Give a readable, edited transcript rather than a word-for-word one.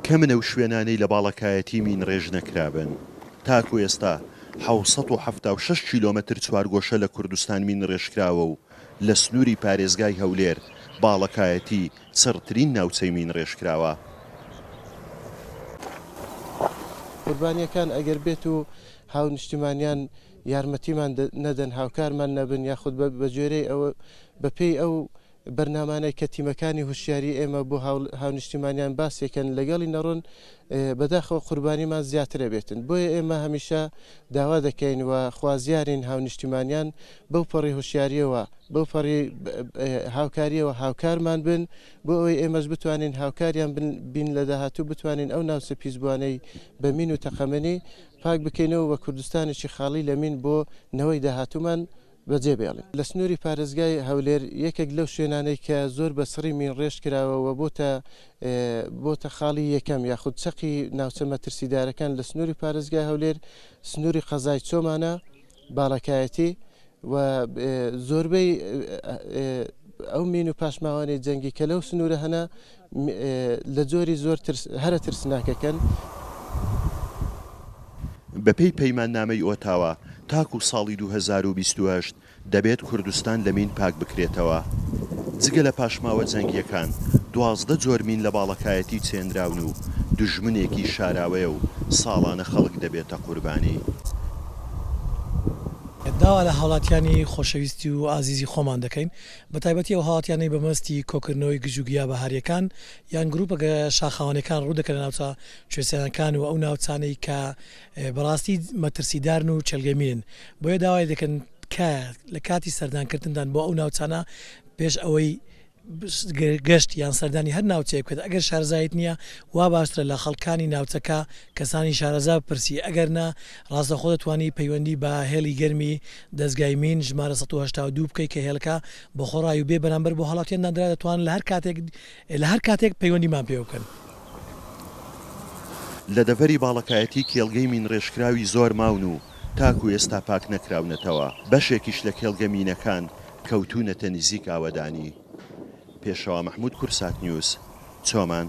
کە منە و شوێنانەی لە باڵەکایەتی مین ڕێژ نەکرابن. تاکو ئێستا 776 کیلۆمەتر چوارگۆشە لە کوردستان مین ڕێژکراوە و لە سنووری پارێزگای هەولێر باڵەکایەتی چڕترین ناوچەی مین ڕێژکراوە. قوربانیەکان ئەگەر بێت و هاونیشتیمانیان یارمەتیمان نەدەن، هاوکارمان نەبن، یاخود بە جۆرەی ئەوە بەپێی ئەو بەرنامانەی کە تیمەکانی هوشیاری ئێمە بۆ هاونیشتیمانیان باسێکن لەگەڵی نەڕۆن بەداخەوە قوربانیمان زیاترە بێتن. بۆیە ئێمە هەمیشە داوا دەکەین و خوازیارین هاونیشتیمانیان بەو پەڕی هوشیاریەوە بەو پەڕی هاوکاریەوە هاوکارمان بن بۆ ئەوەی ئێمەش بتوانین هاوکاریان بین لە داهاتوو بتوانین ئەو ناوچە پیسبوانەی بە مین و تەقەمەنی پاک بکەینەوە بە کوردستانێکی خاڵی لە مین بۆ نەوەی داهاتوومان بەجێبێڵێن. لە سنووری پارێزگای هەولێر یەکێک لەو شوێنانەی کە زۆر بە سڕی مین ڕێژ کراوەوە بۆتە خاڵی یەکەم یاخود چەقی ناوچە مەترسیدارەکان لە سنووری پارێزگای هەولێر سنووری قەزای چۆمانە باڵەکایەتی و زۆربەی ئەو مین و پاشماوانی جەنگی کە لەو سنوورە هەنا لە جۆری زۆر هەرە ترسناکەکەن. بەپێی پەیماننامەی ئۆتاوا تاکو ساڵی 2028 دەبێت کوردستان لە مین پاک بکرێتەوە. جگە لە پاشماوە جەنگیەکان 12 جۆر مین لە باڵەکایەتی چێنراون و دژمنێکی شاراوەیە و ساڵانە خەڵک دەبێتە قوربانی. داوا لە هاوڵاتیانی خۆشەویستی و ئازیزی خۆمان دەکەین بە تایبەتی ئەو هاوڵاتیانەی بەمەستی کۆکردنەوەی گژوگیا بەهاریەکان یان گروپە شاخەوانەکان ڕوو دەکەن ناوچە کوێستانەکان و ئەو ناوچانەی کە بەڕاستی مەترسیدارن و چەلگەمینن. بۆیە داوای دەکەن کە لە کاتی سەردانکردندان بۆ ئەو ناوچانە پێش ئەوەی گەشت یان سەردانی هەر ناوچەیە بکات ئەگەر شارەزایت نییە وا باشترە لە خەڵکانی ناوچەکە کەسانی شارەزا بپرسی ئەگەر نا ڕاستەخۆ دەتوانی پەیوەندی بە هێڵی گەرمی دەستگای مین ژمارە 182 بکەیت کە هێڵەکە بە خۆڕایی و بێ بەرامبەر بۆ هەڵاتیاندانرا دەتوان لە هەر کاتێک پەیوەندیمان پێ بکەن. لە دەڤەری باڵەکایەتی کێڵگەی مین ڕێژکراوی زۆر ماون و تاکو ئێستا پاک نەکراونەتەوە. بەشێکیش لە کێڵگە مینەکان کەوتونەتە نزیک ئاوەدانی. پێشەوە مەحموود کورسات نیوز چۆمان.